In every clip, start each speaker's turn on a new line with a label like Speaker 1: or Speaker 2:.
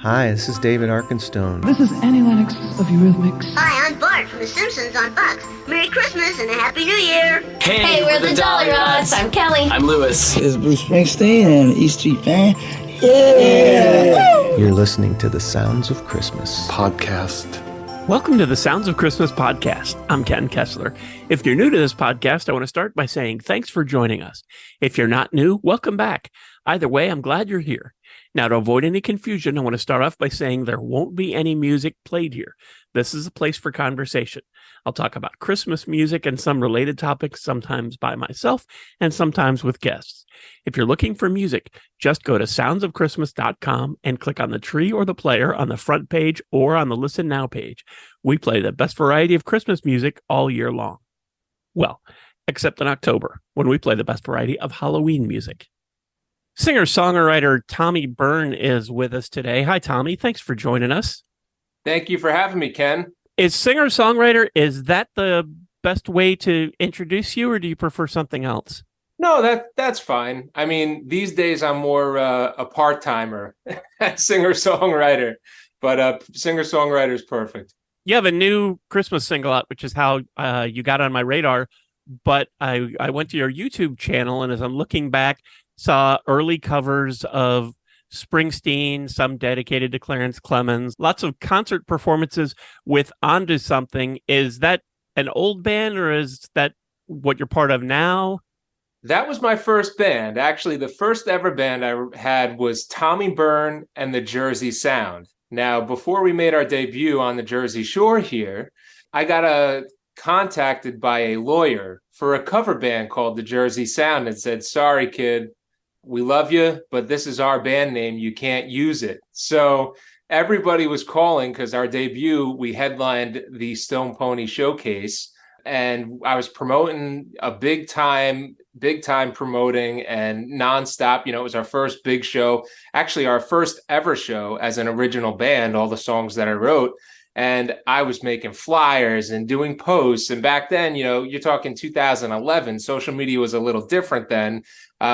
Speaker 1: Hi, this is David Arkenstone.
Speaker 2: This is Annie Lennox of Eurythmics.
Speaker 3: Hi, I'm Bart from The Simpsons on Fox. Merry Christmas and a Happy New Year.
Speaker 4: Hey, we're the Dolly Rods. I'm Kelly.
Speaker 5: I'm Lewis.
Speaker 6: This is Bruce Springsteen and E Street Band. Yeah!
Speaker 1: You're listening to the Sounds of Christmas
Speaker 7: podcast.
Speaker 8: Welcome to the Sounds of Christmas podcast. I'm Ken Kessler. If you're new to this podcast, I want to start by saying thanks for joining us. If you're not new, welcome back. Either way, I'm glad you're here. Now, to avoid any confusion, I want to start off by saying there won't be any music played here. This is a place for conversation. I'll talk about Christmas music and some related topics, sometimes by myself and sometimes with guests. If you're looking for music, just go to soundsofchristmas.com and click on the tree or the player on the front page or on the Listen Now page. We play the best variety of Christmas music all year long. Well, except in October, when we play the best variety of Halloween music. Singer-songwriter Tommy Byrne is with us today. Hi, Tommy. Thanks for joining us.
Speaker 9: Thank you for having me, Ken.
Speaker 8: Is singer-songwriter, is that the best way to introduce you, or do you prefer something else?
Speaker 9: No, that's fine. I mean, these days I'm more a part-timer, singer-songwriter, but singer-songwriter is perfect.
Speaker 8: You have a new Christmas single out, which is how you got on my radar, but I went to your YouTube channel, and as I'm looking back, saw early covers of Springsteen, some dedicated to Clarence Clemens, lots of concert performances with Onto Something. Is that an old band, or is that what you're part of now?
Speaker 9: That was my first band. Actually, the first ever band I had was Tommy Byrne and the Jersey Sound. Now, before we made our debut on the Jersey Shore here, I got contacted by a lawyer for a cover band called the Jersey Sound and said, "Sorry, kid, we love you, but this is our band name. You can't use it." So everybody was calling because our debut, we headlined the Stone Pony Showcase, and I was promoting a big time promoting and nonstop. You know, it was our first big show, actually our first ever show as an original band, all the songs that I wrote. And I was making flyers and doing posts. And back then, you know, you're talking 2011, social media was a little different then.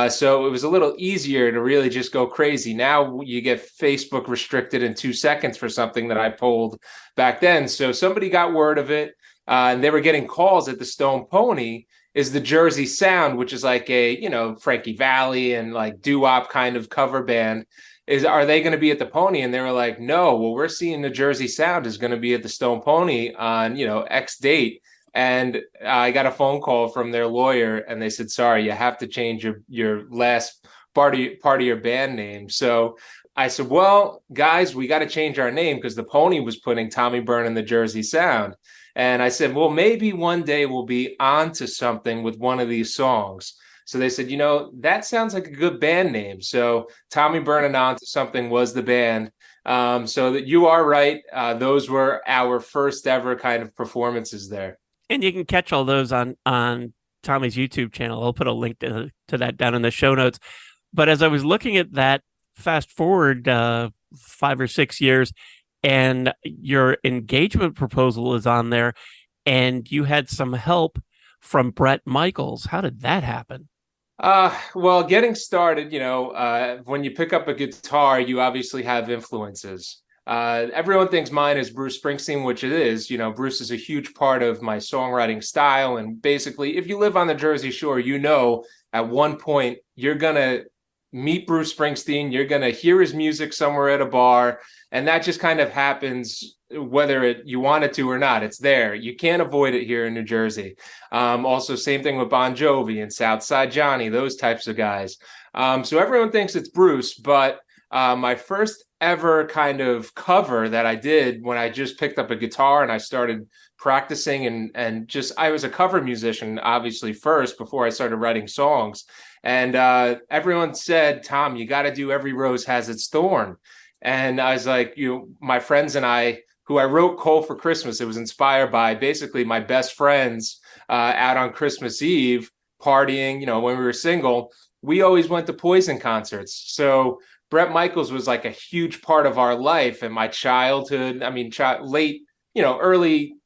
Speaker 9: So it was a little easier to really just go crazy. Now you get Facebook restricted in 2 seconds for something that I pulled back then. So somebody got word of it, and they were getting calls at the Stone Pony. Is the Jersey Sound, which is like a, you know, Frankie Valli and like doo-wop kind of cover band. Are they going to be at the Pony? And they were like, no, well, we're seeing the Jersey Sound is going to be at the Stone Pony on, you know, X date. And I got a phone call from their lawyer, and they said, sorry, you have to change your last part of your band name. So I said, well, guys, we got to change our name because the Pony was putting Tommy Byrne and the Jersey Sound. And I said, well, maybe one day we'll be onto something with one of these songs. So they said, you know, that sounds like a good band name. So Tommy Byrne and Onto Something was the band. So that you are right. Those were our first ever kind of performances there.
Speaker 8: And you can catch all those on Tommy's YouTube channel. I'll put a link to that down in the show notes. But as I was looking at that, fast forward 5 or 6 years, and your engagement proposal is on there, and you had some help from Bret. How did that happen?
Speaker 9: Well, getting started, you know, when you pick up a guitar, you obviously have influences. Everyone thinks mine is Bruce Springsteen, which it is. You know, Bruce is a huge part of my songwriting style. And basically, if you live on the Jersey Shore, you know, at one point, you're going to meet Bruce Springsteen. You're going to hear his music somewhere at a bar. And that just kind of happens whether you want it to or not. It's there. You can't avoid it here in New Jersey. Also, same thing with Bon Jovi and Southside Johnny, those types of guys. So everyone thinks it's Bruce, but my first ever kind of cover that I did when I just picked up a guitar and I started practicing and just, I was a cover musician, obviously, first before I started writing songs. And everyone said, Tom, you got to do Every Rose Has Its Thorn. And I was like, you know, my friends and I, who I wrote Coal for Christmas, it was inspired by basically my best friends out on Christmas Eve partying, you know, when we were single, we always went to Poison concerts. So Bret Michaels was like a huge part of our life and my childhood. I mean, late, you know, early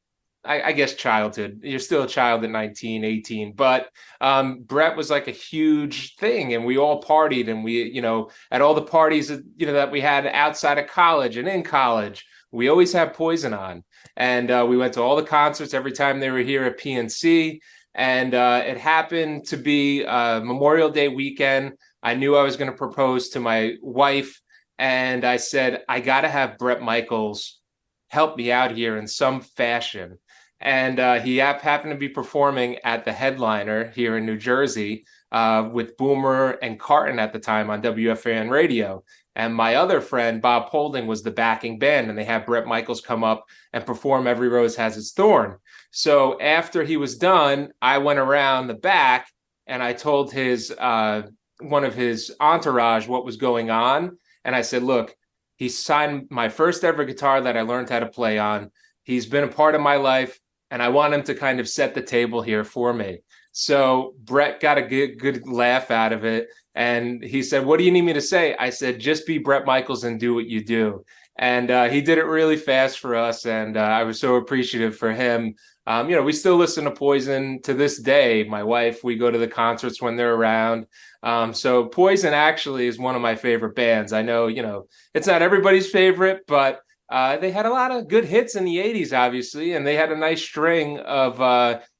Speaker 9: I guess childhood. You're still a child at 19, 18. But Bret was like a huge thing, and we all partied, and we, at all the parties, that we had outside of college and in college, we always had Poison on. And we went to all the concerts every time they were here at PNC. And it happened to be Memorial Day weekend. I knew I was going to propose to my wife. And I said, I got to have Bret Michaels help me out here in some fashion. And he happened to be performing at the Headliner here in New Jersey with Boomer and Carton at the time on WFAN radio. And my other friend, Bob Holding, was the backing band, and they had Bret Michaels come up and perform Every Rose Has Its Thorn. So after he was done, I went around the back and I told one of his entourage what was going on. And I said, look, he signed my first ever guitar that I learned how to play on. He's been a part of my life, and I want him to kind of set the table here for me. So Bret got a good laugh out of it. And he said, what do you need me to say? I said, just be Bret Michaels and do what you do. And he did it really fast for us. And I was so appreciative for him. We still listen to Poison to this day. My wife, we go to the concerts when they're around. So Poison actually is one of my favorite bands. I know, it's not everybody's favorite, but they had a lot of good hits in the 80s, obviously. And they had a nice string of,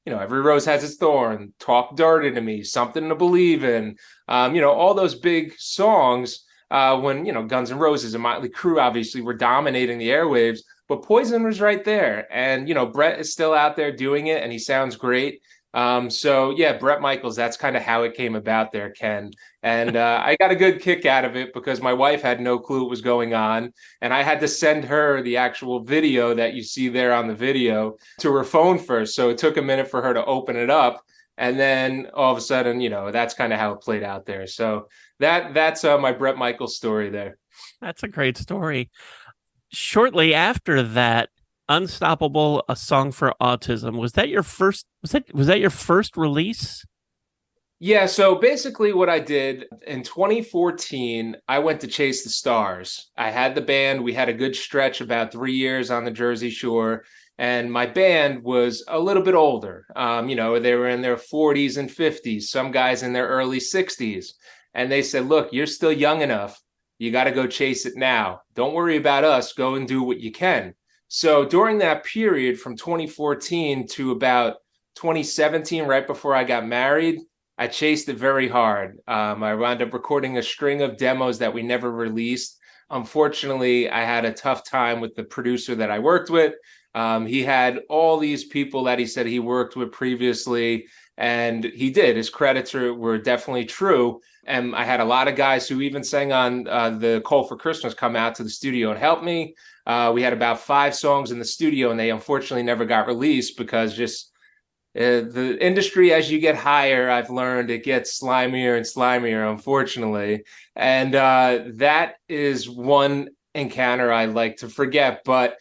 Speaker 9: Every Rose Has Its Thorn, Talk Dirty to Me, Something to Believe in, all those big songs when, Guns N' Roses and Motley Crue obviously were dominating the airwaves, but Poison was right there. And, Bret is still out there doing it, and he sounds great. Bret Michaels, that's kind of how it came about there, Ken. And I got a good kick out of it because my wife had no clue what was going on. And I had to send her the actual video that you see there on the video to her phone first. So it took a minute for her to open it up. And then all of a sudden, that's kind of how it played out there. So that's my Bret Michaels story there.
Speaker 8: That's a great story. Shortly after that, Unstoppable, a song for autism. Was that your first? Was that your first release?
Speaker 9: Yeah. So basically, what I did in 2014, I went to Chase the Stars. I had the band. We had a good stretch, about 3 years on the Jersey Shore, and my band was a little bit older. They were in their 40s and 50s. Some guys in their early 60s, and they said, "Look, you're still young enough. You got to go chase it now. Don't worry about us. Go and do what you can." So during that period from 2014 to about 2017, right before I got married, I chased it very hard. I wound up recording a string of demos that we never released. Unfortunately, I had a tough time with the producer that I worked with. He had all these people that he said he worked with previously, and he did. His credits were definitely true. And I had a lot of guys who even sang on the Call for Christmas come out to the studio and help me. We had about 5 songs in the studio, and they unfortunately never got released because just the industry, as you get higher, I've learned it gets slimier and slimier, unfortunately. And that is one encounter I like to forget. But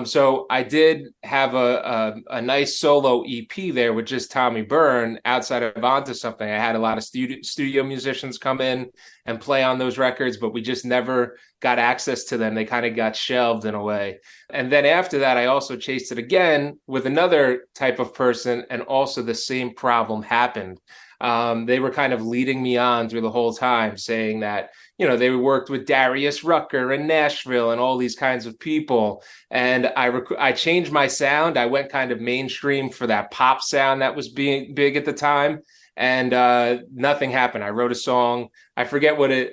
Speaker 9: so I did have a nice solo EP there with just Tommy Byrne outside of Onto Something. I had a lot of studio musicians come in and play on those records, but we just never got access to them. They kind of got shelved in a way. And then after that, I also chased it again with another type of person, and also the same problem happened. They were kind of leading me on through the whole time, saying that, they worked with Darius Rucker in Nashville and all these kinds of people. And I changed my sound. I went kind of mainstream for that pop sound that was being big at the time. And nothing happened. I wrote a song. I forget what it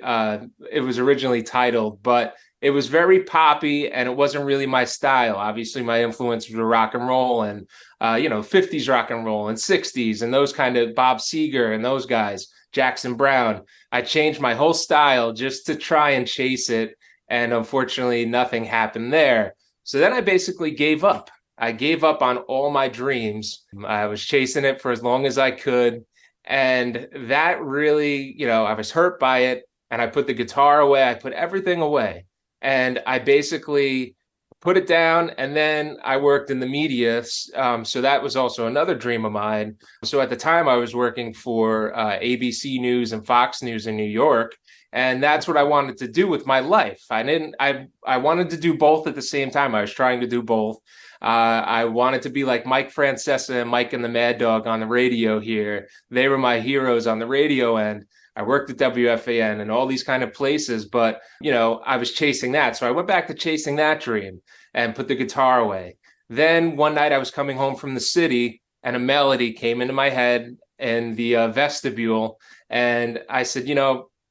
Speaker 9: was originally titled, but it was very poppy and it wasn't really my style. Obviously, my influences were rock and roll and, 50s rock and roll and 60s and those kind of Bob Seger and those guys, Jackson Brown. I changed my whole style just to try and chase it. And unfortunately, nothing happened there. So then I basically gave up. I gave up on all my dreams. I was chasing it for as long as I could. And that really, I was hurt by it. And I put the guitar away. I put everything away. And I basically put it down, and then I worked in the media. So that was also another dream of mine. So at the time, I was working for ABC News and Fox News in New York, and that's what I wanted to do with my life. I wanted to do both at the same time. I was trying to do both. I wanted to be like Mike Francesa and Mike and the Mad Dog on the radio here. They were my heroes on the radio end. I worked at WFAN and all these kind of places, but, I was chasing that. So I went back to chasing that dream and put the guitar away. Then one night I was coming home from the city and a melody came into my head in the vestibule. And I said,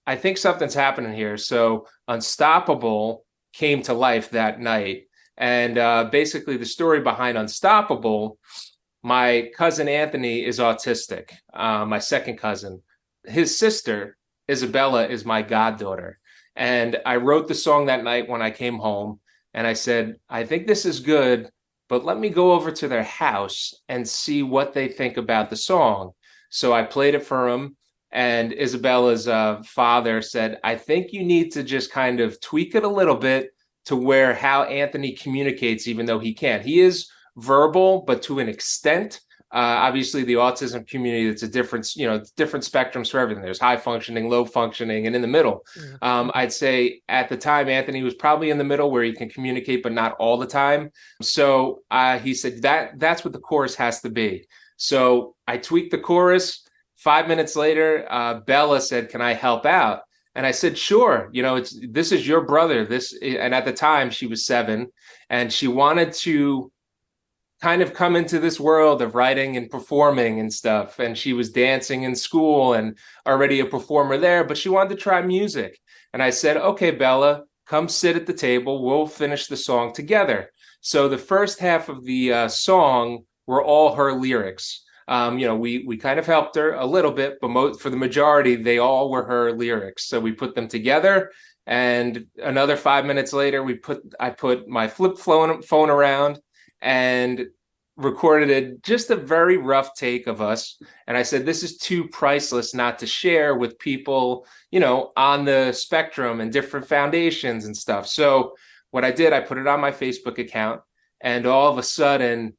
Speaker 9: I think something's happening here. So Unstoppable came to life that night. And basically the story behind Unstoppable, my cousin Anthony is autistic, my second cousin. His sister, Isabella, is my goddaughter. And I wrote the song that night when I came home. And I said, I think this is good, but let me go over to their house and see what they think about the song. So I played it for them. And Isabella's father said, I think you need to just kind of tweak it a little bit to where how Anthony communicates, even though he can't. He is verbal, but to an extent. Obviously, the autism community, it's a different spectrums for everything. There's high functioning, low functioning, and in the middle. I'd say at the time, Anthony was probably in the middle where he can communicate, but not all the time. So he said that's what the chorus has to be. So I tweaked the chorus. 5 minutes later, Bella said, "Can I help out?" And I said, "Sure. This is your brother." And at the time, she was 7, and she wanted to kind of come into this world of writing and performing and stuff. And she was dancing in school and already a performer there, but she wanted to try music. And I said, "Okay, Bella, come sit at the table. We'll finish the song together." So the first half of the song were all her lyrics. We kind of helped her a little bit, but for the majority, they all were her lyrics. So we put them together. And another 5 minutes later, I put my flip phone around and recorded just a very rough take of us. And I said, this is too priceless not to share with people, on the spectrum and different foundations and stuff. So what I did, I put it on my Facebook account, and all of a sudden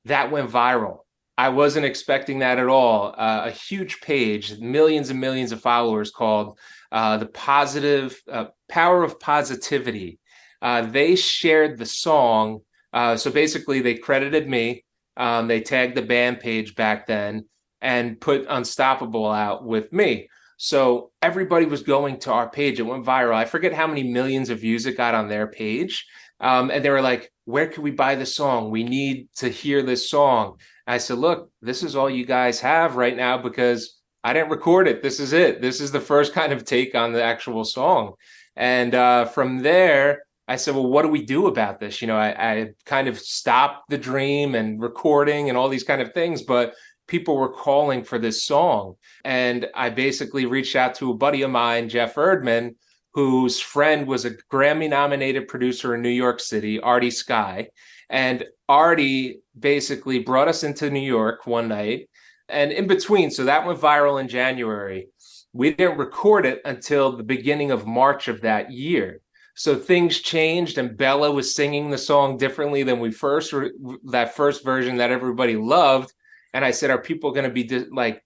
Speaker 9: that went viral. I wasn't expecting that at all. A huge page, millions and millions of followers, called the Positive Power of Positivity. They shared the song. So basically, they credited me. They tagged the band page back then and put Unstoppable out with me. So everybody was going to our page. It went viral. I forget how many millions of views it got on their page. And they were like, "Where can we buy the song? We need to hear this song." I said, "Look, this is all you guys have right now because I didn't record it. This is it. This is the first kind of take on the actual song." And from there, I said, "Well, what do we do about this?" I kind of stopped the dream and recording and all these kind of things, but people were calling for this song. And I basically reached out to a buddy of mine, Jeff Erdman, whose friend was a Grammy-nominated producer in New York City, Artie Sky. And Artie basically brought us into New York one night. And in between, so that went viral in January. We didn't record it until the beginning of March of that year. So things changed, and Bella was singing the song differently than that first version that everybody loved. And I said, "Are people going to be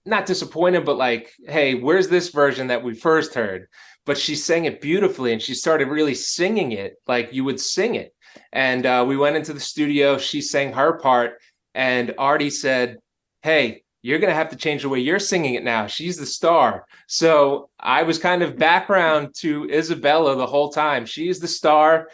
Speaker 9: not disappointed, but like, hey, where's this version that we first heard?" But she sang it beautifully, and she started really singing it like you would sing it. And we went into the studio. She sang her part, and Artie said, "Hey, you're going to have to change the way you're singing it now. She's the star." So I was kind of background to Isabella the whole time. She's the star.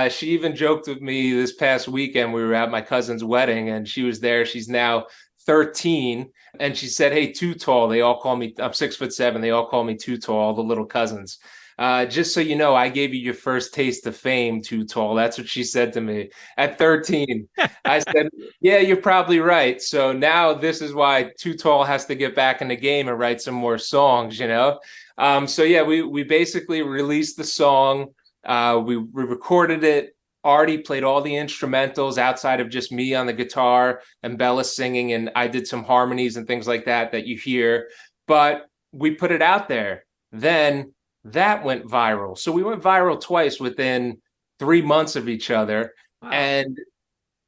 Speaker 9: She even joked with me this past weekend. We were at my cousin's wedding, and she was there. She's now 13. And she said, "Hey, Too Tall." They all call me, I'm 6'7". They all call me Too Tall, the little cousins. "Just so you know, I gave you your first taste of fame, Too Tall." That's what she said to me at 13. I said, "Yeah, you're probably right." So now this is why Too Tall has to get back in the game and write some more songs, So yeah, we basically released the song. We recorded it. Artie played all the instrumentals outside of just me on the guitar and Bella singing, and I did some harmonies and things like that you hear. But we put it out there. Then that went viral. So we went viral twice within 3 months of each other.
Speaker 8: Wow.
Speaker 9: And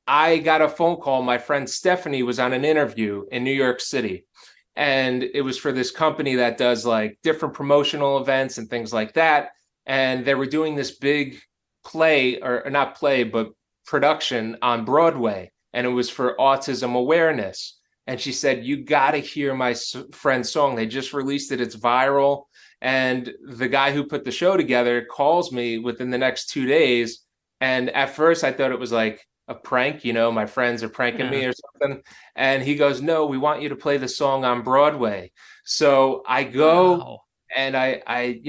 Speaker 9: I got a phone call. My friend Stephanie was on an interview in New York City. And it was for this company that does like different promotional events and things like that. And they were doing this big play, or not play, but production on Broadway. And it was for Autism Awareness. And she said, you got to hear my friend's song. They just released it. It's viral. And the guy who put the show together calls me within the next 2 days. And at first I thought it was like a prank, my friends are pranking me or something. And he goes, no, we want you to play the song on Broadway. So I go and I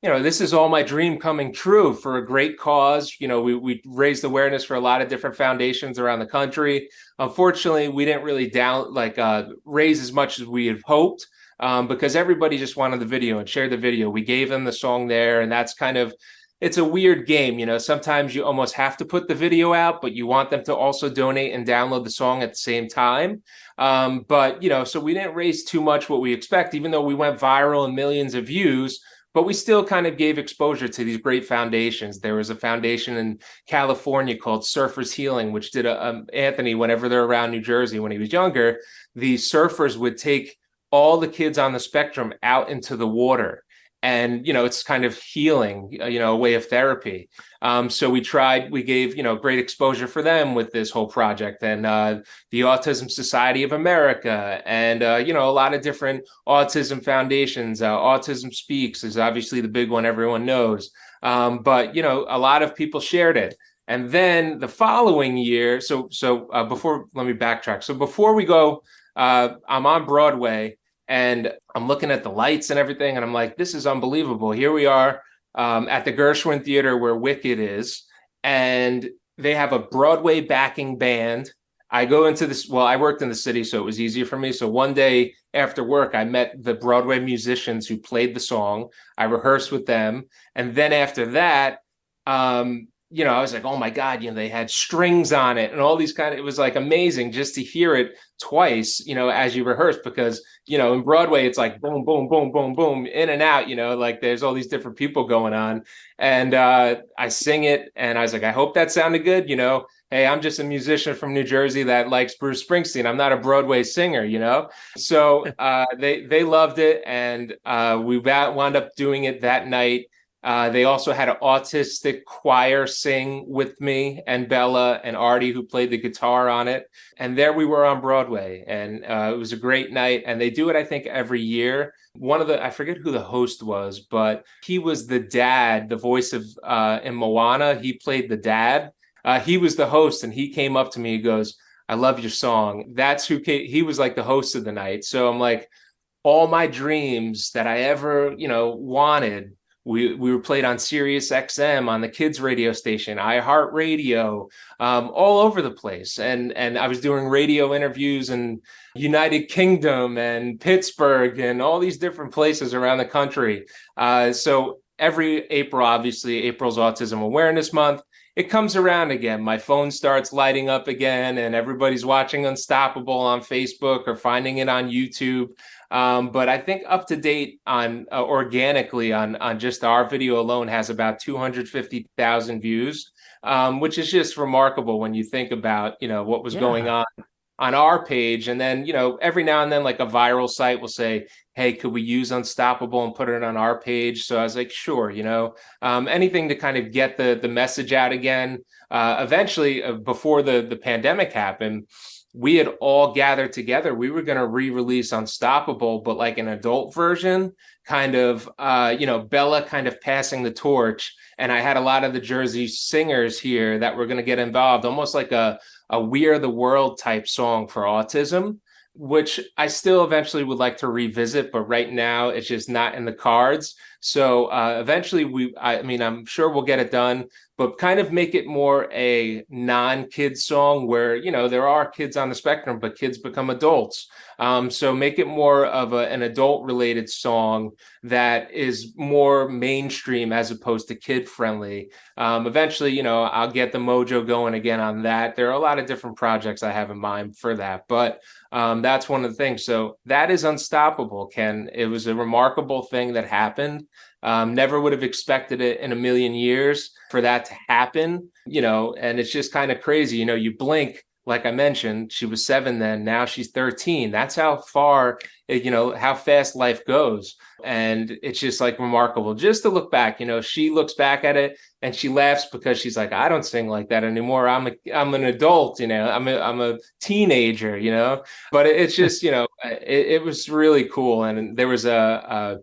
Speaker 9: this is all my dream coming true for a great cause. We raised awareness for a lot of different foundations around the country. Unfortunately, we didn't really raise as much as we had hoped, because everybody just wanted the video and shared the video. We gave them the song there, and that's it's a weird game. Sometimes you almost have to put the video out, but you want them to also donate and download the song at the same time. But so we didn't raise too much what we expect, even though we went viral and millions of views. But we still kind of gave exposure to these great foundations. There was a foundation in California called Surfers Healing, which did Anthony, whenever they're around New Jersey when he was younger, the surfers would take all the kids on the spectrum out into the water. And, it's kind of healing, a way of therapy. So we gave, great exposure for them with this whole project, and the Autism Society of America, and, a lot of different autism foundations. Autism Speaks is obviously the big one everyone knows. But, a lot of people shared it. And then the following year, let me backtrack. So before we go, I'm on Broadway. And I'm looking at the lights and everything, and I'm like, this is unbelievable. Here we are at the Gershwin Theater where Wicked is, and they have a Broadway backing band. I go into this, I worked in the city, so it was easier for me. So one day after work, I met the Broadway musicians who played the song. I rehearsed with them. And then after that, I was like, oh my God, they had strings on it and all these it was like amazing just to hear it twice, as you rehearse, because, in Broadway, it's like boom, boom, boom, boom, boom, in and out, like there's all these different people going on. And I sing it, and I was like, I hope that sounded good. Hey, I'm just a musician from New Jersey that likes Bruce Springsteen. I'm not a Broadway singer, So they loved it, and we wound up doing it that night. They also had an autistic choir sing with me and Bella and Artie, who played the guitar on it. And there we were on Broadway, and it was a great night. And they do it, I think, every year. I forget who the host was, but he was the dad, the voice of in Moana. He played the dad. He was the host, and he came up to me. He goes, I love your song. That's who he was, like the host of the night. So I'm like, all my dreams that I ever, wanted. We were played on Sirius XM, on the kids radio station, iHeartRadio, all over the place. And I was doing radio interviews in United Kingdom and Pittsburgh and all these different places around the country. So every April, obviously, April's Autism Awareness Month, it comes around again. My phone starts lighting up again, and everybody's watching Unstoppable on Facebook or finding it on YouTube. But I think up to date on organically on just our video alone has about 250,000 views, which is just remarkable when you think about, what was going on our page. And then, every now and then, like a viral site will say, hey, could we use Unstoppable and put it on our page? So I was like, sure, anything to kind of get the message out again. Eventually, before the pandemic happened, we had all gathered together. We were going to re-release Unstoppable, but like an adult version, kind of, Bella kind of passing the torch. And I had a lot of the Jersey singers here that were going to get involved, almost like a We Are the World type song for autism, which I still eventually would like to revisit, but right now it's just not in the cards. So eventually I'm sure we'll get it done, but kind of make it more a non-kid song where, there are kids on the spectrum, but kids become adults. So make it more of an adult related song that is more mainstream as opposed to kid friendly. Eventually, I'll get the mojo going again on that. There are a lot of different projects I have in mind for that, but that's one of the things. So that is Unstoppable, Ken. It was a remarkable thing that happened. Never would have expected it in a million years. for that to happen, and it's just kind of crazy. You blink, like I mentioned, she was 7 then, now she's 13. That's how far, how fast life goes. And it's just like remarkable just to look back. She looks back at it and she laughs because she's like, I don't sing like that anymore. I'm an adult, I'm a teenager, but it's just, it was really cool. And there was a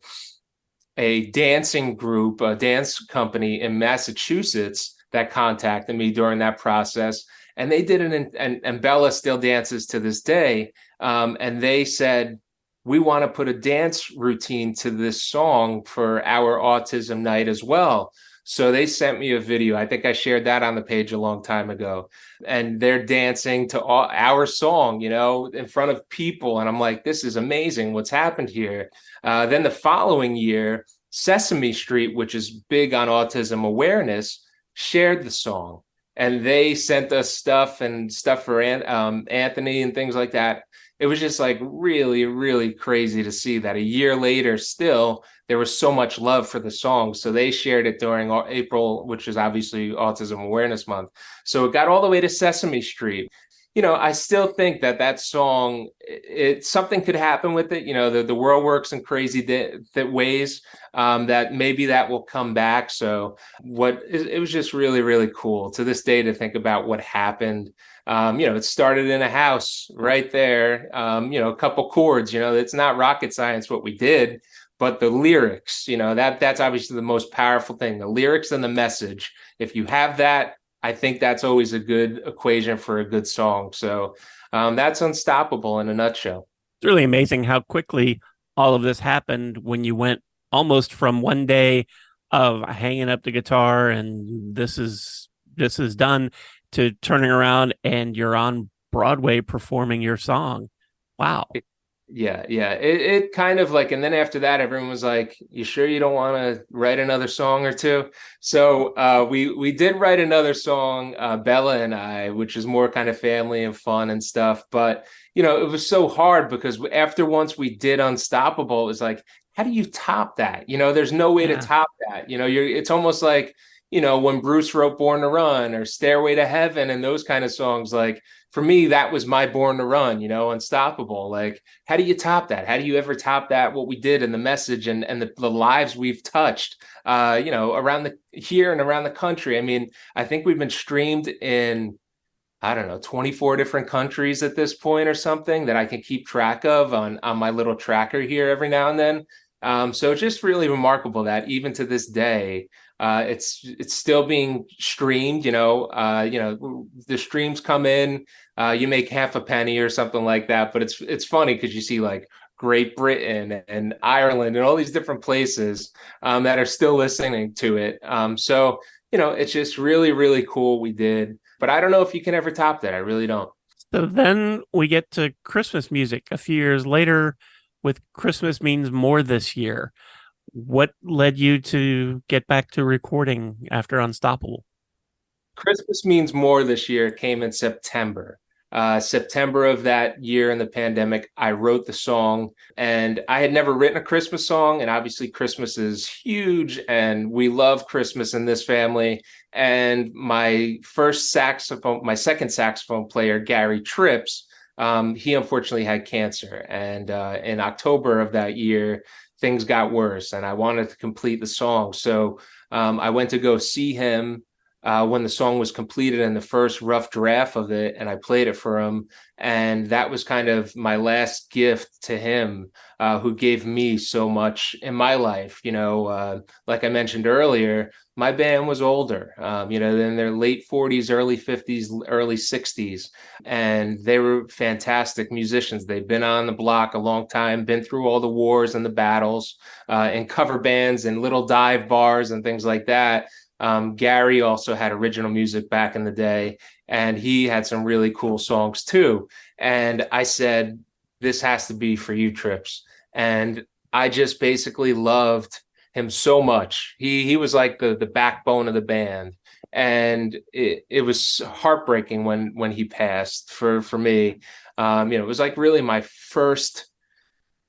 Speaker 9: dancing group, a dance company in Massachusetts that contacted me during that process. And they did and Bella still dances to this day. And they said, we want to put a dance routine to this song for our autism night as well. So they sent me a video. I think I shared that on the page a long time ago. And they're dancing to our song, in front of people. And I'm like, this is amazing. What's happened here? Then the following year, Sesame Street, which is big on autism awareness, shared the song. And they sent us stuff for Anthony and things like that. It was just like really, really crazy to see that a year later, still, there was so much love for the song. So they shared it during April, which is obviously Autism Awareness Month. So it got all the way to Sesame Street. I still think that song, something could happen with it. The world works in crazy ways, that maybe that will come back. So it was just really, really cool to this day to think about what happened. It started in a house right there, a couple chords, it's not rocket science what we did, but the lyrics, that's obviously the most powerful thing, the lyrics and the message. If you have that, I think that's always a good equation for a good song. So that's Unstoppable in a nutshell.
Speaker 8: It's really amazing how quickly all of this happened when you went almost from one day of hanging up the guitar and this is done to turning around and you're on Broadway performing your song. Wow.
Speaker 9: Yeah. It kind of like, and then after that, everyone was like, you sure you don't want to write another song or two? So we did write another song, Bella and I, which is more kind of family and fun and stuff. But, it was so hard because once we did Unstoppable, it was like, how do you top that? There's no way to top that. It's almost like, when Bruce wrote Born to Run or Stairway to Heaven and those kind of songs, like for me, that was my Born to Run, Unstoppable. Like, how do you top that? How do you ever top that? What we did and the message and the lives we've touched, around here and around the country. I mean, I think we've been streamed in, I don't know, 24 different countries at this point or something that I can keep track of on my little tracker here every now and then. So it's just really remarkable that even to this day, it's still being streamed. The streams come in, you make half a penny or something like that. But it's funny because you see like Great Britain and Ireland and all these different places that are still listening to it. So it's just really, really cool we did. But I don't know if you can ever top that. I really don't.
Speaker 8: So then we get to Christmas music a few years later with Christmas Means More This Year. What led you to get back to recording after Unstoppable?
Speaker 9: Christmas Means More This Year came in September. September of that year in the pandemic, I wrote the song, and I had never written a Christmas song. And obviously Christmas is huge and we love Christmas in this family. And my second saxophone player, Gary Trips, he unfortunately had cancer. And in October of that year, things got worse and I wanted to complete the song. So I went to go see him when the song was completed in the first rough draft of it, and I played it for him. And that was kind of my last gift to him, who gave me so much in my life. Like I mentioned earlier, my band was older, in their late 40s, early 50s, early 60s. And they were fantastic musicians. They've been on the block a long time, been through all the wars and the battles, in cover bands and little dive bars and things like that. Gary also had original music back in the day, and he had some really cool songs too. And I said, this has to be for you, Trips. And I just basically loved him so much. He was like the backbone of the band. And it was heartbreaking when he passed for me. It was like really my first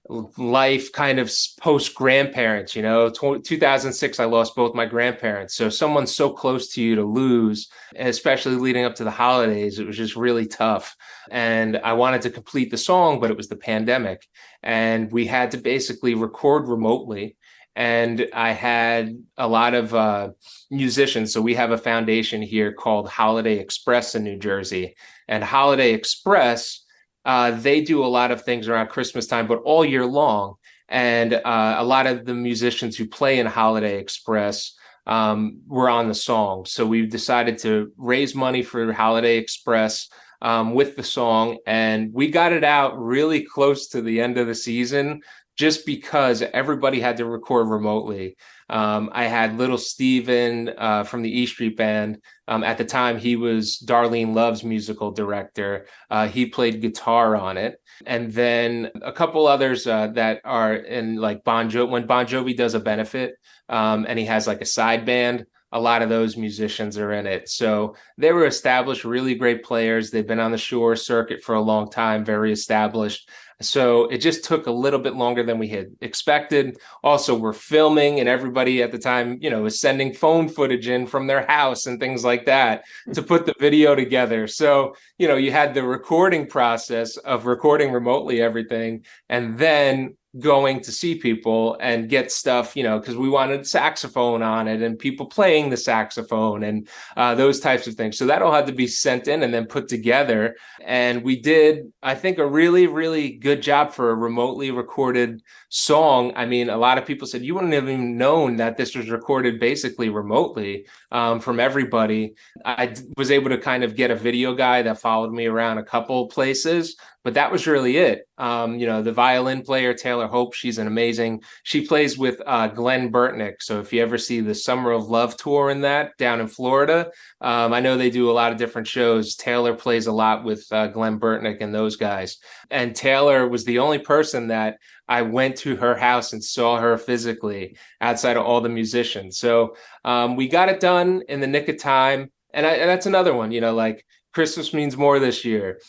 Speaker 9: life kind of post grandparents. 2006, I lost both my grandparents. So someone so close to you to lose, especially leading up to the holidays, it was just really tough. And I wanted to complete the song, but it was the pandemic and we had to basically record remotely. And I had a lot of musicians. So we have a foundation here called Holiday Express in New Jersey. And Holiday Express, they do a lot of things around Christmas time, but all year long. And a lot of the musicians who play in Holiday Express were on the song. So we decided to raise money for Holiday Express with the song. And we got it out really close to the end of the season, just because everybody had to record remotely. I had little Steven from the E Street Band. At the time, he was Darlene Love's musical director. He played guitar on it. And then a couple others that are in like Bon Jovi, when Bon Jovi does a benefit and he has like a side band, a lot of those musicians are in it. So they were established, really great players. They've been on the Shore circuit for a long time, very established. So it just took a little bit longer than we had expected. Also, we're filming and everybody at the time, was sending phone footage in from their house and things like that to put the video together. So, you had the recording process of recording remotely everything and then going to see people and get stuff, because we wanted saxophone on it and people playing the saxophone and those types of things. So that all had to be sent in and then put together. And we did, I think, a really, really good job for a remotely recorded song. I mean, a lot of people said, you wouldn't have even known that this was recorded basically remotely from everybody. I was able to kind of get a video guy that followed me around a couple places, but that was really it. The violin player, Taylor Hope, she's she plays with Glenn Burtnick. So if you ever see the Summer of Love tour in that down in Florida, I know they do a lot of different shows. Taylor plays a lot with Glenn Burtnick and those guys. And Taylor was the only person that I went to her house and saw her physically outside of all the musicians. So we got it done in the nick of time. And that's another one, like Christmas means more this year.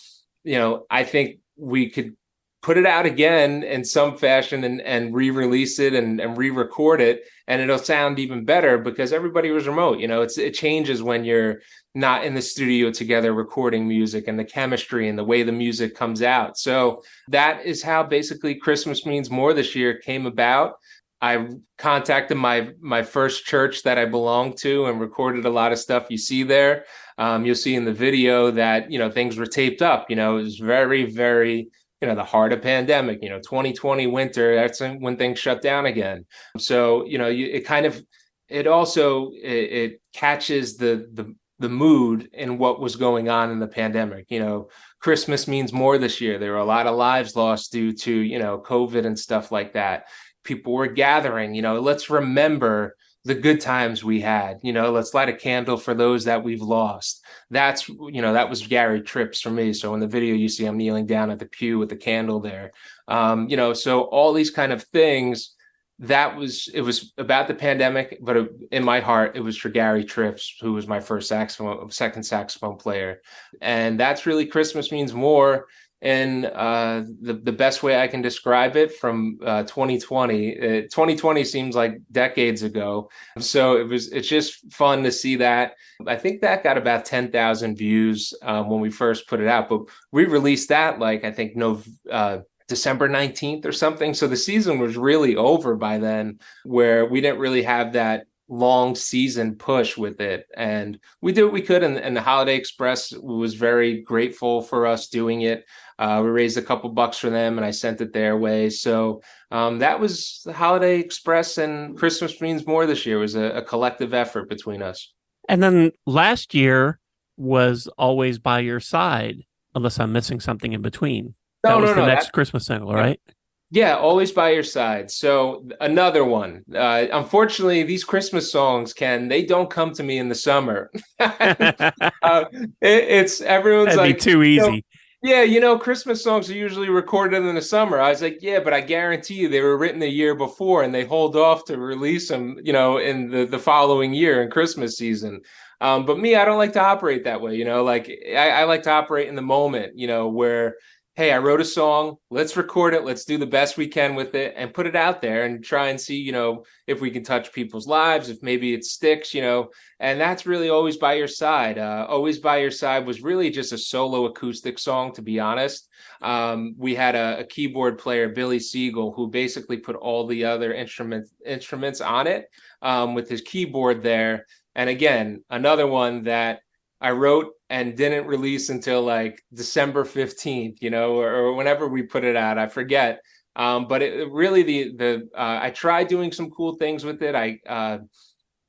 Speaker 9: I think we could put it out again in some fashion and re-release it and re-record it, and it'll sound even better because everybody was remote. It changes when you're not in the studio together recording music, and the chemistry and the way the music comes out. So that is how basically Christmas Means More this year came about. I contacted my first church that I belonged to and recorded a lot of stuff you see there. You'll see in the video that, things were taped up. It was very, very, the heart of pandemic, 2020 winter, that's when things shut down again. So, it catches the mood in what was going on in the pandemic. Christmas means more this year. There were a lot of lives lost due to, COVID and stuff like that. People were gathering, let's remember the good times we had, let's light a candle for those that we've lost. That was Gary Tripp's for me. So in the video, you see I'm kneeling down at the pew with the candle there. So all these kind of things, it was about the pandemic, but in my heart, it was for Gary Tripp's, who was my second saxophone player. And that's really Christmas Means More. And the best way I can describe it from 2020, 2020 seems like decades ago. So it's just fun to see that. I think that got about 10,000 views when we first put it out, but we released that December 19th or something. So the season was really over by then, where we didn't really have that long season push with it. And we did what we could. And the Holiday Express was very grateful for us doing it. We raised a couple bucks for them and I sent it their way. So that was the Holiday Express, and Christmas Means More this year. It was a collective effort between us.
Speaker 8: And then last year was Always by Your Side, unless I'm missing something in between. That was the next Christmas single, right?
Speaker 9: Yeah, Always by Your Side. So another one. Unfortunately, these Christmas songs, Ken, they don't come to me in the summer. It's everyone's
Speaker 8: That'd be too easy.
Speaker 9: Christmas songs are usually recorded in the summer. I was like, yeah, but I guarantee you they were written the year before and they hold off to release them, in the following year in Christmas season. But me, I don't like to operate that way. I like to operate in the moment, where hey, I wrote a song, let's record it, let's do the best we can with it and put it out there and try and see, if we can touch people's lives, if maybe it sticks, and that's really Always by Your Side. Always by Your Side was really just a solo acoustic song, to be honest. We had a keyboard player, Billy Siegel, who basically put all the other instruments on it with his keyboard there. And again, another one that I wrote and didn't release until like December 15th, or whenever we put it out, I forget. But it really, I tried doing some cool things with it.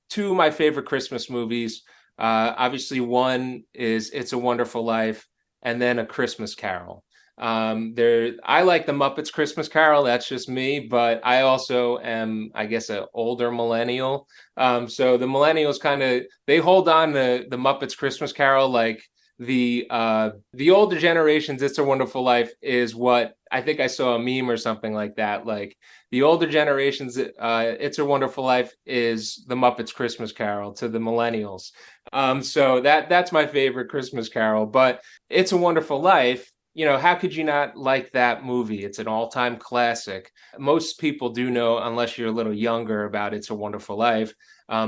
Speaker 9: Two of my favorite Christmas movies, obviously one is It's a Wonderful Life, and then A Christmas Carol. I like the Muppets Christmas Carol. That's just me, but I also am, I guess, an older millennial. So the millennials they hold on to the Muppets Christmas Carol. Like the older generations, It's a Wonderful Life is what I think I saw a meme or something like that. Like the older generations, It's a Wonderful Life is the Muppets Christmas Carol to the millennials. So that's my favorite Christmas Carol, but It's a Wonderful Life, how could you not like that movie? It's an all-time classic. Most people do know, unless you're a little younger, about It's a Wonderful Life.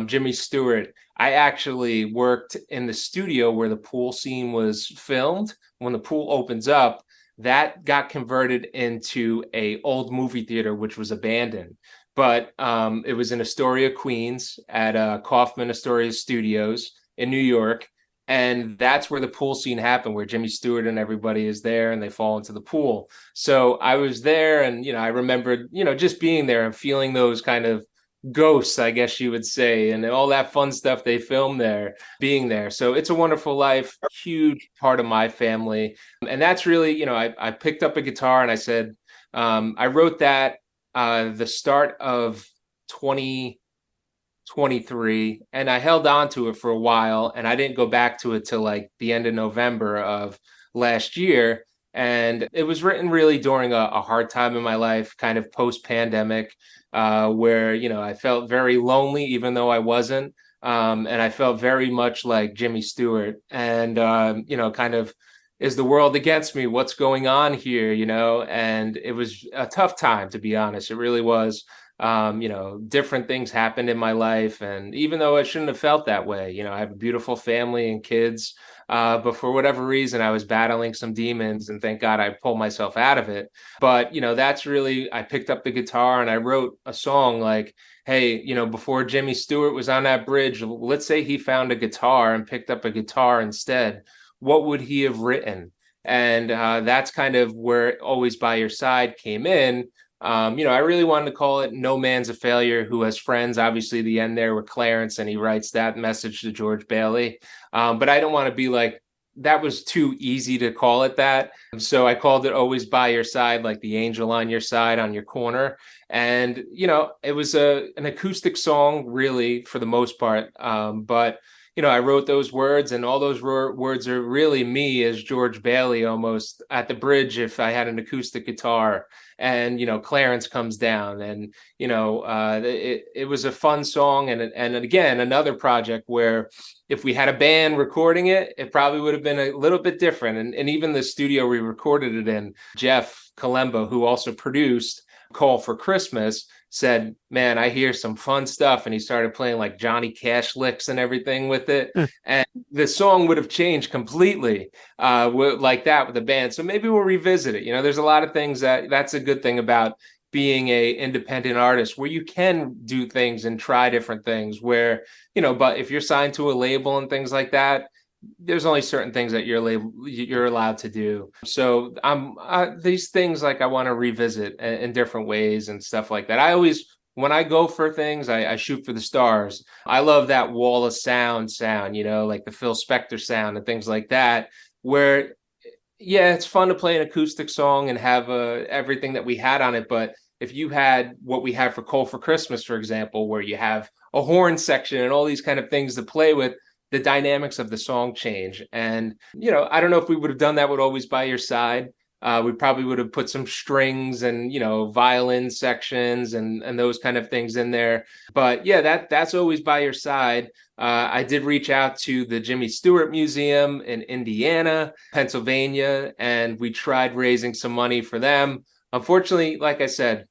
Speaker 9: Jimmy Stewart. I actually worked in the studio where the pool scene was filmed. When the pool opens up, that got converted into a old movie theater, which was abandoned. But it was in Astoria, Queens, at Kaufman Astoria Studios in New York. And that's where the pool scene happened, where Jimmy Stewart and everybody is there and they fall into the pool. So I was there and, I remembered, just being there and feeling those kind of ghosts, I guess you would say, and all that fun stuff they filmed there, being there. So It's a Wonderful Life, huge part of my family. And that's really, I picked up a guitar and I said, I wrote that the start of 2023, and I held on to it for a while, and I didn't go back to it till like the end of November of last year. And it was written really during a hard time in my life, kind of post-pandemic, where, I felt very lonely, even though I wasn't. And I felt very much like Jimmy Stewart and, kind of, is the world against me? What's going on here? And it was a tough time, to be honest. It really was. Different things happened in my life. And even though I shouldn't have felt that way, I have a beautiful family and kids. But for whatever reason, I was battling some demons, and thank God I pulled myself out of it. But, that's really, I picked up the guitar and I wrote a song like, hey, before Jimmy Stewart was on that bridge, let's say he found a guitar and picked up a guitar instead. What would he have written? And that's kind of where Always by Your Side came in. I really wanted to call it No Man's a Failure Who Has Friends. Obviously, the end there with Clarence, and he writes that message to George Bailey. But I don't want to be like, that was too easy to call it that. So I called it Always by Your Side, like the angel on your side, on your corner. And, it was an acoustic song, really, for the most part. But I wrote those words, and all those words are really me as George Bailey, almost at the bridge if I had an acoustic guitar. And, Clarence comes down, and, it was a fun song. And again, another project where if we had a band recording it, it probably would have been a little bit different. And even the studio we recorded it in, Jeff Kalemba, who also produced Call for Christmas, said, man, I hear some fun stuff. And he started playing like Johnny Cash licks and everything with it. And the song would have changed completely like that with the band. So maybe we'll revisit it. There's a lot of things that's a good thing about being a independent artist, where you can do things and try different things where, but if you're signed to a label and things like that, there's only certain things that you're allowed to do. So these things, like, I want to revisit in different ways and stuff like that. I always, when I go for things, I shoot for the stars. I love that wall of sound, like the Phil Spector sound and things like that, where, yeah, it's fun to play an acoustic song and have everything that we had on it. But if you had what we have for Call for Christmas, for example, where you have a horn section and all these kind of things to play with, the dynamics of the song change. And, I don't know if we would have done that with Always by Your Side. We probably would have put some strings and, violin sections and those kind of things in there. But yeah, that's always by your side. I did reach out to the Jimmy Stewart Museum in Indiana, Pennsylvania, and we tried raising some money for them. Unfortunately, like I said,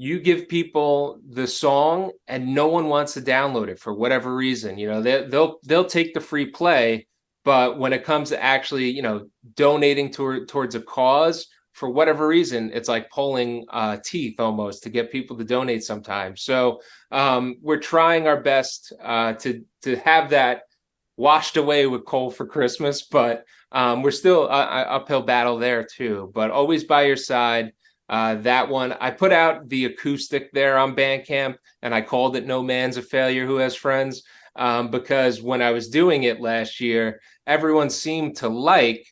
Speaker 9: you give people the song and no one wants to download it for whatever reason. They'll take the free play, but when it comes to actually, donating towards a cause, for whatever reason, it's like pulling teeth almost to get people to donate sometimes. So we're trying our best to have that washed away with Coal for Christmas, but we're still an uphill battle there too. But always by your side. That one, I put out the acoustic there on Bandcamp, and I called it No Man's a Failure Who Has Friends, because when I was doing it last year, everyone seemed to like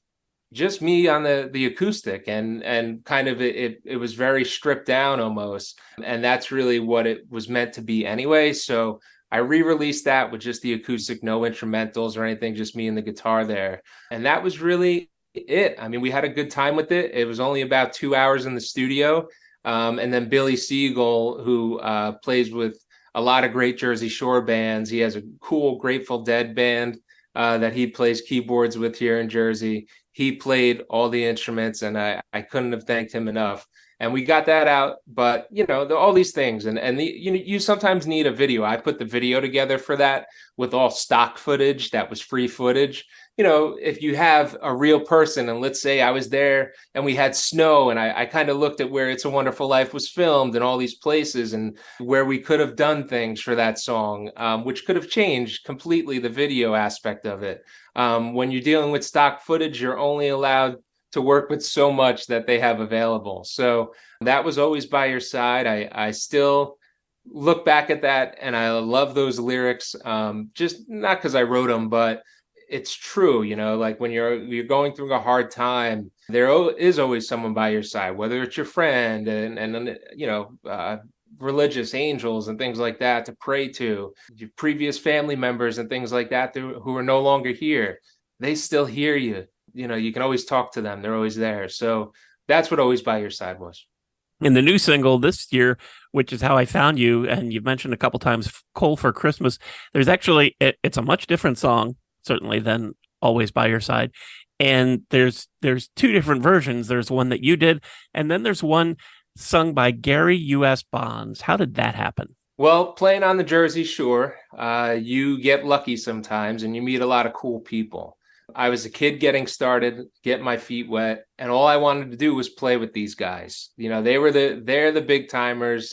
Speaker 9: just me on the acoustic, and kind of it was very stripped down almost, and that's really what it was meant to be anyway. So I re-released that with just the acoustic, no instrumentals or anything, just me and the guitar there, and that was really it. I mean, we had a good time with it. It was only about 2 hours in the studio. And then Billy Siegel, who plays with a lot of great Jersey Shore bands. He has a cool Grateful Dead band that he plays keyboards with here in Jersey. He played all the instruments, and I couldn't have thanked him enough. And we got that out, but all these things, and you sometimes need a video. I put the video together for that with all stock footage that was free footage. If you have a real person, and let's say I was there and we had snow, and I kind of looked at where It's a Wonderful Life was filmed and all these places and where we could have done things for that song, which could have changed completely the video aspect of it. When you're dealing with stock footage, you're only allowed to work with so much that they have available. So that was always by your side. I still look back at that and I love those lyrics, just not because I wrote them, but it's true. Like when you're going through a hard time, there is always someone by your side, whether it's your friend and religious angels and things like that to pray to, your previous family members and things like that who are no longer here. They still hear you. You can always talk to them. They're always there. So that's what Always by Your Side was.
Speaker 8: In the new single this year, which is How I Found You, and you've mentioned a couple times Coal for Christmas, there's actually, it's a much different song, certainly, than Always by Your Side. And there's two different versions. There's one that you did, and then there's one sung by Gary U.S. Bonds. How did that happen?
Speaker 9: Well, playing on the Jersey Shore, you get lucky sometimes and you meet a lot of cool people. I was a kid getting started, getting my feet wet, and all I wanted to do was play with these guys. They're the big timers.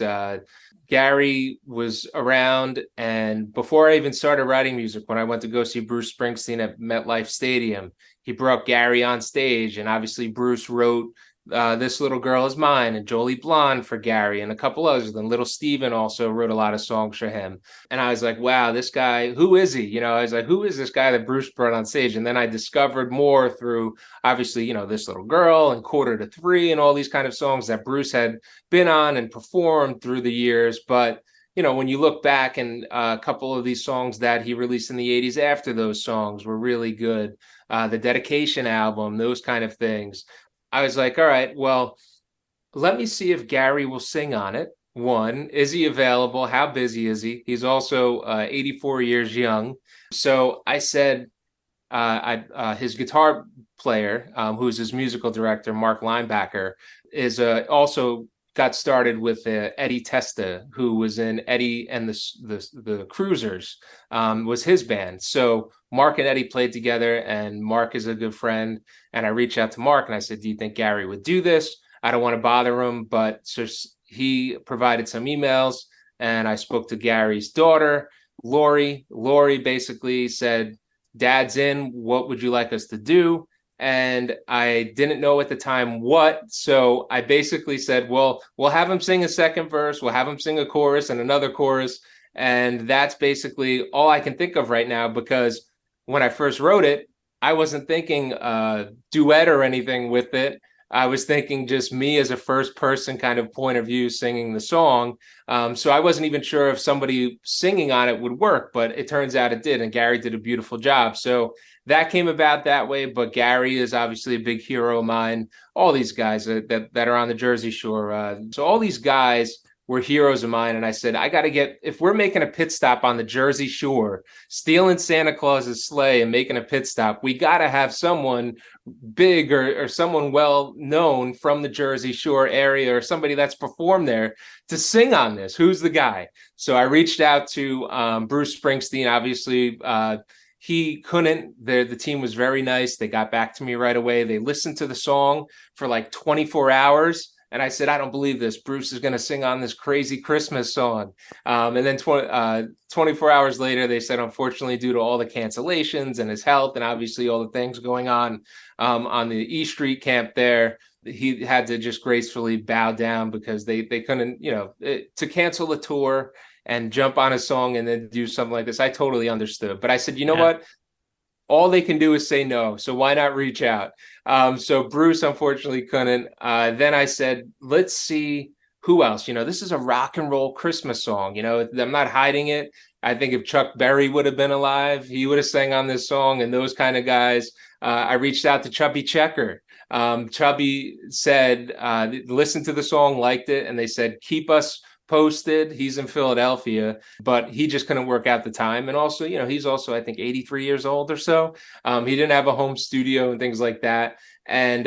Speaker 9: Gary was around, and before I even started writing music, when I went to go see Bruce Springsteen at MetLife Stadium, he brought Gary on stage, and obviously Bruce wrote This Little Girl Is Mine and Jolie Blonde for Gary and a couple others. And Little Steven also wrote a lot of songs for him. And I was like, wow, this guy, who is he? I was like, who is this guy that Bruce brought on stage? And then I discovered more through, obviously, This Little Girl and Quarter to Three and all these kind of songs that Bruce had been on and performed through the years. But when you look back, and a couple of these songs that he released in the 80s after those songs were really good. The Dedication album, those kind of things. I was like, all right, well, let me see if Gary will sing on it. One, is he available? How busy is he? He's also 84 years young. So I said, his guitar player, who's his musical director, Mark Linebacker, is also got started with Eddie Testa, who was in Eddie and the Cruisers, was his band. So Mark and Eddie played together, and Mark is a good friend. And I reached out to Mark and I said, do you think Gary would do this? I don't want to bother him. But so he provided some emails, and I spoke to Gary's daughter, Lori. Lori basically said, Dad's in. What would you like us to do? And I didn't know at the time what. So I basically said, well, we'll have him sing a second verse. We'll have him sing a chorus and another chorus. And that's basically all I can think of right now, because when I first wrote it, I wasn't thinking duet or anything with it. I was thinking just me as a first person kind of point of view singing the song. So I wasn't even sure if somebody singing on it would work, but it turns out it did. And Gary did a beautiful job. So that came about that way. But Gary is obviously a big hero of mine. All these guys that are on the Jersey Shore. So all these guys were heroes of mine. And I said, I got to if we're making a pit stop on the Jersey Shore, stealing Santa Claus's sleigh and making a pit stop, we got to have someone big or someone well known from the Jersey Shore area or somebody that's performed there to sing on this. Who's the guy? So I reached out to Bruce Springsteen. Obviously, he couldn't. The team was very nice. They got back to me right away. They listened to the song for like 24 hours. And I said, I don't believe this. Bruce is going to sing on this crazy Christmas song. And then 24 hours later, they said, unfortunately, due to all the cancellations and his health and obviously all the things going on the E Street camp there, he had to just gracefully bow down because they couldn't, to cancel the tour and jump on a song and then do something like this. I totally understood. But I said, you know what? All they can do is say no. So why not reach out? So Bruce unfortunately couldn't. Then I said, let's see who else. This is a rock and roll Christmas song. I'm not hiding it. I think if Chuck Berry would have been alive, he would have sang on this song and those kind of guys. I reached out to Chubby Checker. Chubby said, listen to the song, liked it. And they said, keep us posted. He's in Philadelphia, but he just couldn't work out the time. And also, he's also, I think, 83 years old or so. He didn't have a home studio and things like that. And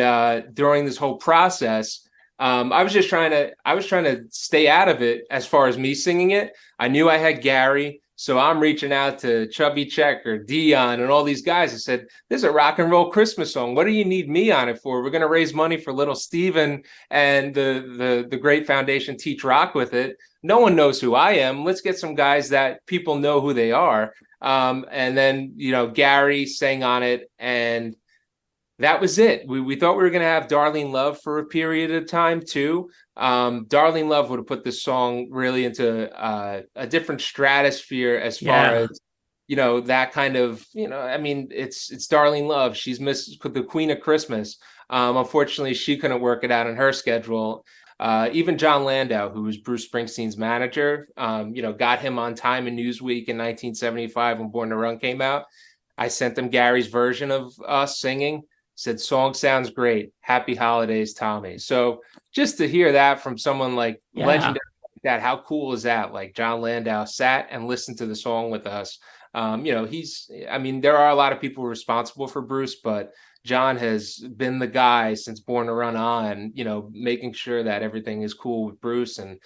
Speaker 9: during this whole process, I was trying to stay out of it as far as me singing it. I knew I had Gary. So I'm reaching out to Chubby Checker, Dion, and all these guys. I said, this is a rock and roll Christmas song. What do you need me on it for? We're going to raise money for little Steven and the great foundation Teach Rock with it. No one knows who I am. Let's get some guys that people know who they are. And then, Gary sang on it, and that was it. We thought we were going to have Darlene Love for a period of time too. Darlene Love would have put this song really into a different stratosphere as far as, that kind of, it's Darlene Love. She's the Queen of Christmas. Unfortunately, she couldn't work it out in her schedule. Even John Landau, who was Bruce Springsteen's manager, got him on time in Newsweek in 1975 when Born to Run came out. I sent them Gary's version of us singing. Said, song sounds great. Happy holidays, Tommy. So just to hear that from someone like legendary like that, how cool is that? Like John Landau sat and listened to the song with us. There are a lot of people responsible for Bruce, but John has been the guy since Born to Run on, making sure that everything is cool with Bruce and,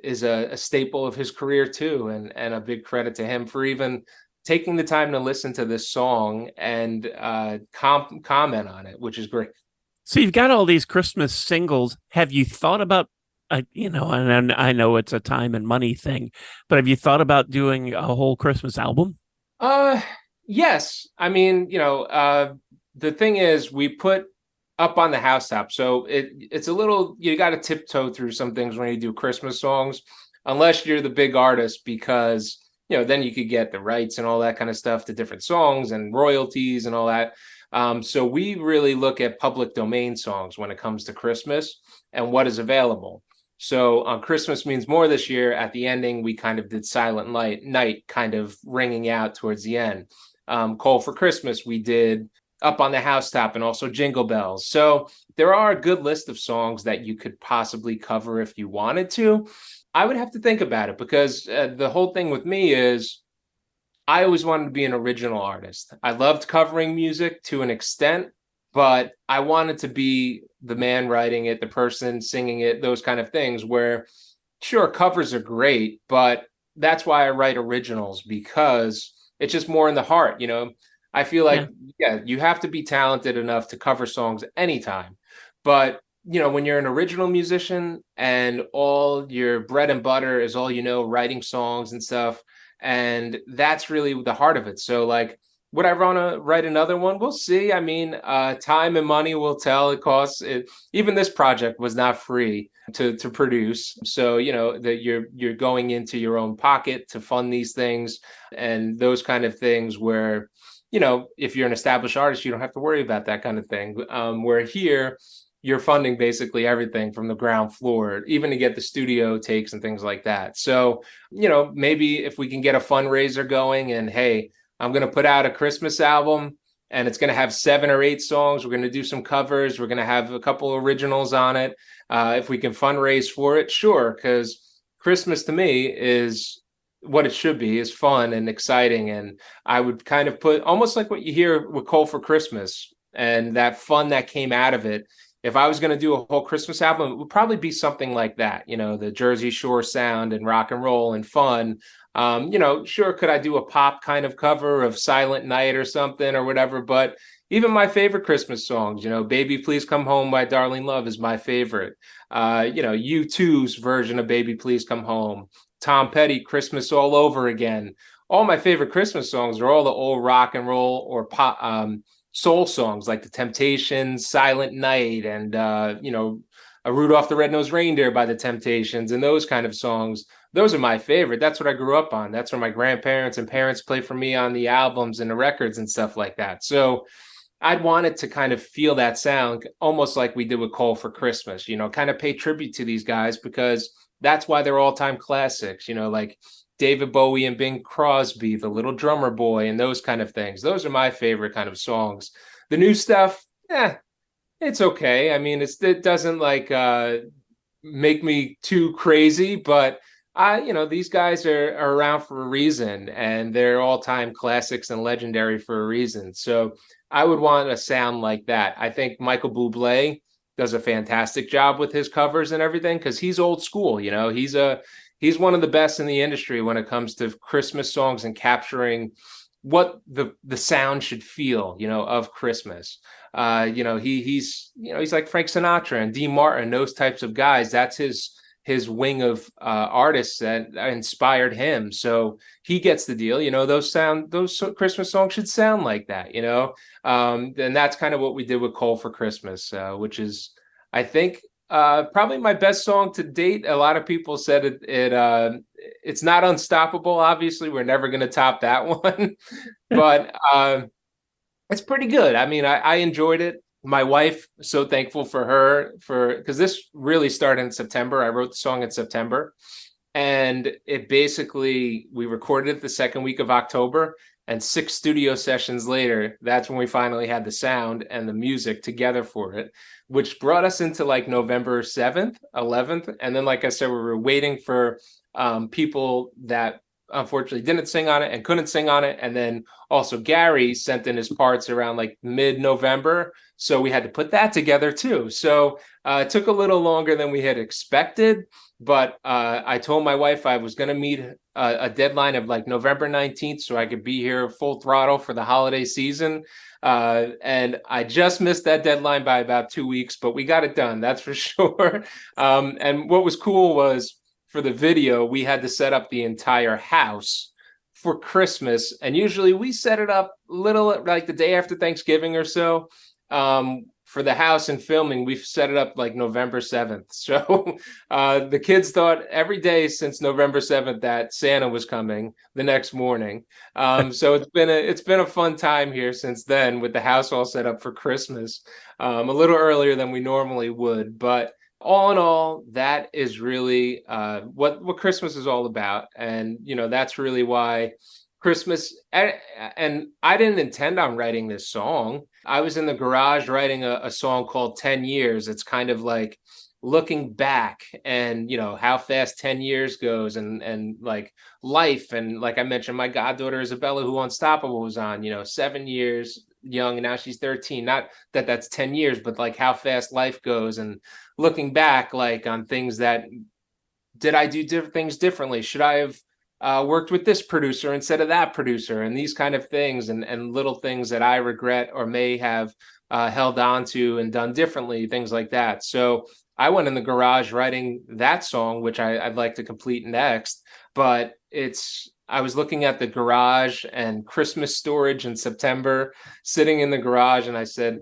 Speaker 9: is a staple of his career too. And a big credit to him for even taking the time to listen to this song and comment on it, which is great.
Speaker 8: So you've got all these Christmas singles. Have you thought about, and I know it's a time and money thing, but have you thought about doing a whole Christmas album?
Speaker 9: Yes. The thing is, we put up on the housetop. So it's a little, you got to tiptoe through some things when you do Christmas songs, unless you're the big artist, because then you could get the rights and all that kind of stuff to different songs and royalties and all that. So we really look at public domain songs when it comes to Christmas and what is available. So on Christmas Means More this year, at the ending, we kind of did Silent Night kind of ringing out towards the end. Call for Christmas, we did Up on the Housetop and also Jingle Bells. So there are a good list of songs that you could possibly cover if you wanted to. I would have to think about it because the whole thing with me is I always wanted to be an original artist. I loved covering music to an extent, but I wanted to be the man writing it, the person singing it, those kind of things where, sure, covers are great, but that's why I write originals because it's just more in the heart. I feel like, you have to be talented enough to cover songs anytime, but when you're an original musician and all your bread and butter is all writing songs and stuff, and that's really the heart of it. So like, would I want to write another one? We'll see. Time and money will tell. It costs it. Even this project was not free to produce. So, that you're going into your own pocket to fund these things and those kind of things where, if you're an established artist, you don't have to worry about that kind of thing. Where here, you're funding basically everything from the ground floor, even to get the studio takes and things like that. So, maybe if we can get a fundraiser going and, hey, I'm going to put out a Christmas album, and it's going to have 7 or 8 songs. We're going to do some covers. We're going to have a couple originals on it. If we can fundraise for it, sure, because Christmas to me is what it should be, is fun and exciting. And I would kind of put almost like what you hear with Cole for Christmas and that fun that came out of it. If I was going to do a whole Christmas album, it would probably be something like that, the Jersey Shore sound and rock and roll and fun. Sure, could I do a pop kind of cover of Silent Night or something or whatever? But even my favorite Christmas songs, Baby Please Come Home by Darlene Love is my favorite. U2's version of Baby Please Come Home, Tom Petty, Christmas All Over Again. All my favorite Christmas songs are all the old rock and roll or pop, soul songs like The Temptations, Silent Night, and a Rudolph the Red-Nosed Reindeer by The Temptations, and those kind of songs. Those are my favorite. That's what I grew up on. That's where my grandparents and parents played for me on the albums and the records and stuff like that. So I'd wanted to kind of feel that sound almost like we did with Cole for Christmas, kind of pay tribute to these guys because that's why they're all-time classics, like David Bowie and Bing Crosby, The Little Drummer Boy, and those kind of things. Those are my favorite kind of songs. The new stuff, it's okay. I mean, it doesn't make me too crazy, but these guys are around for a reason, and they're all-time classics and legendary for a reason. So I would want a sound like that. I think Michael Bublé does a fantastic job with his covers and everything because he's old school. He's one of the best in the industry when it comes to Christmas songs and capturing what the sound should feel, of Christmas. He's like Frank Sinatra and Dean Martin, those types of guys. That's his wing of artists that inspired him. So he gets the deal. Those Christmas songs should sound like that. And that's kind of what we did with Cole for Christmas, which is, I think, probably my best song to date. A lot of people said it's not unstoppable. Obviously, we're never going to top that one, but it's pretty good. I mean, I enjoyed it. My wife, so thankful for her because this really started in September. I wrote the song in September, and we recorded it the second week of October, and 6 studio sessions later, that's when we finally had the sound and the music together for it, which brought us into November 7th, 11th. And then, like I said, we were waiting for people that unfortunately didn't sing on it and couldn't sing on it. And then also Gary sent in his parts around mid-November. So we had to put that together too. So it took a little longer than we had expected. But I told my wife I was going to meet a deadline of November 19th so I could be here full throttle for the holiday season. And I just missed that deadline by about 2 weeks, but we got it done. That's for sure. And what was cool was for the video, we had to set up the entire house for Christmas. And usually we set it up the day after Thanksgiving or so. For the house and filming, we've set it up November 7th. So the kids thought every day since November 7th that Santa was coming the next morning. So it's been a fun time here since then with the house all set up for Christmas, a little earlier than we normally would. But all in all, that is really what Christmas is all about. And, that's really why Christmas, and I didn't intend on writing this song. I was in the garage writing a song called 10 Years. It's kind of like looking back and, how fast 10 years goes and life. And like I mentioned, my goddaughter Isabella, who Unstoppable was on, 7 years young and now she's 13. Not that that's 10 years, but how fast life goes and looking back on things that did I do things differently? Should I have worked with this producer instead of that producer, and these kind of things and little things that I regret or may have held on to and done differently, things like that. So I went in the garage writing that song, which I'd like to complete next. But I was looking at the garage and Christmas storage in September, sitting in the garage, and I said,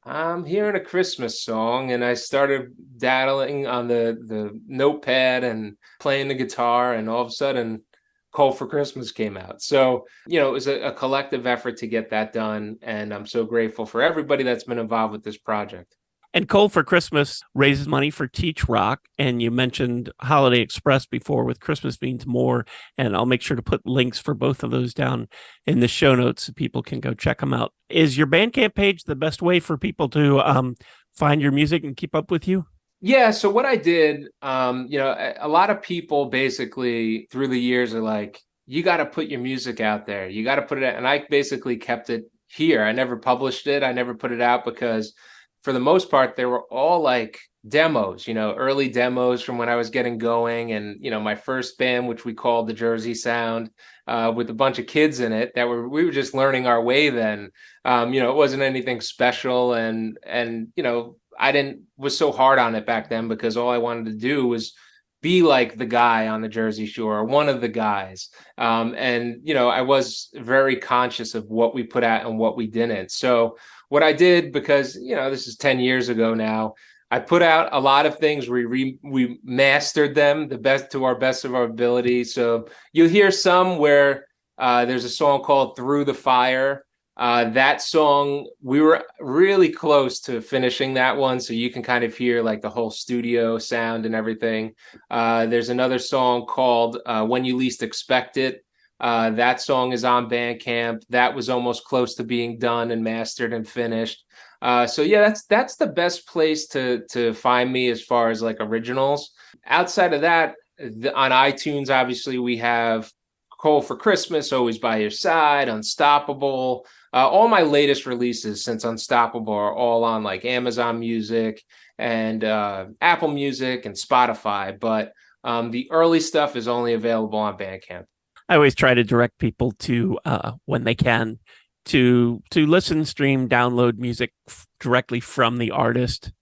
Speaker 9: I'm hearing a Christmas song. And I started daddling on the notepad and playing the guitar, and all of a sudden Cole for Christmas came out. So, it was a collective effort to get that done. And I'm so grateful for everybody that's been involved with this project.
Speaker 8: And Coal for Christmas raises money for Teach Rock. And you mentioned Holiday Express before with Christmas Means More. And I'll make sure to put links for both of those down in the show notes so people can go check them out. Is your Bandcamp page the best way for people to find your music and keep up with you?
Speaker 9: Yeah. So what I did, a lot of people basically through the years are like, you got to put your music out there. You got to put it out. And I basically kept it here. I never published it. I never put it out because for the most part, they were all like demos, early demos from when I was getting going. And, my first band, which we called the Jersey Sound, with a bunch of kids in it we were just learning our way then. It wasn't anything special. And I was so hard on it back then because all I wanted to do was be like the guy on the Jersey Shore, or one of the guys. I was very conscious of what we put out and what we didn't. So what I did, because, this is 10 years ago now, I put out a lot of things. We mastered them to our best of our ability. So you'll hear some where there's a song called Through the Fire. That song, we were really close to finishing that one. So you can kind of hear like the whole studio sound and everything. There's another song called When You Least Expect It. That song is on Bandcamp. That was almost close to being done and mastered and finished. So yeah, that's the best place to find me as far as like originals. Outside of that, on iTunes, obviously we have Coal for Christmas, Always by Your Side, Unstoppable. All my latest releases since Unstoppable are all on like Amazon Music and Apple Music and Spotify. But the early stuff is only available on Bandcamp.
Speaker 8: I always try to direct people to, when they can, to listen, stream, download music directly from the artist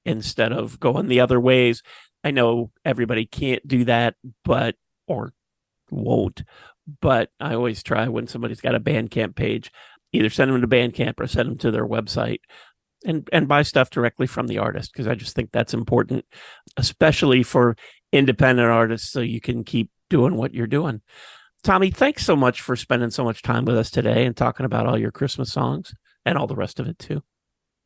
Speaker 8: instead of going the other ways. I know everybody can't do that, or won't. But I always try, when somebody's got a Bandcamp page, either send them to Bandcamp or send them to their website and buy stuff directly from the artist, because I just think that's important, especially for independent artists, so you can keep doing what you're doing. Tommy, thanks so much for spending so much time with us today and talking about all your Christmas songs and all the rest of it too.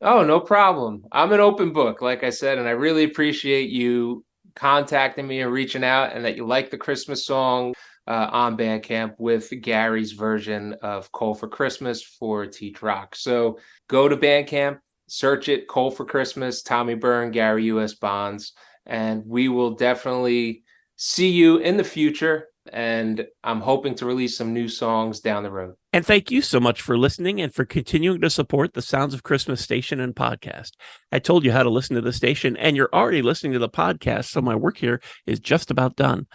Speaker 9: Oh, no problem. I'm an open book, like I said, and I really appreciate you contacting me and reaching out, and that you like the Christmas song on Bandcamp with Gary's version of Coal for Christmas for Teach Rock. So go to Bandcamp, search it, Coal for Christmas, Tommy Byrne, Gary U.S. Bonds, and we will definitely see you in the future. And I'm hoping to release some new songs down the road.
Speaker 8: And thank you so much for listening and for continuing to support the Sounds of Christmas station and podcast. I told you how to listen to the station, and you're already listening to the podcast, so my work here is just about done.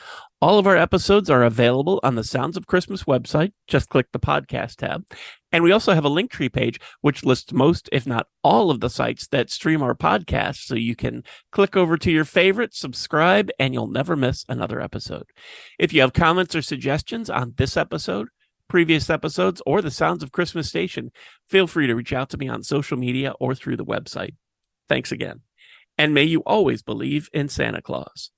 Speaker 8: All of our episodes are available on the Sounds of Christmas website. Just click the podcast tab. And we also have a Linktree page, which lists most, if not all, of the sites that stream our podcast. So you can click over to your favorite, subscribe, and you'll never miss another episode. If you have comments or suggestions on this episode, previous episodes, or the Sounds of Christmas station, feel free to reach out to me on social media or through the website. Thanks again. And may you always believe in Santa Claus.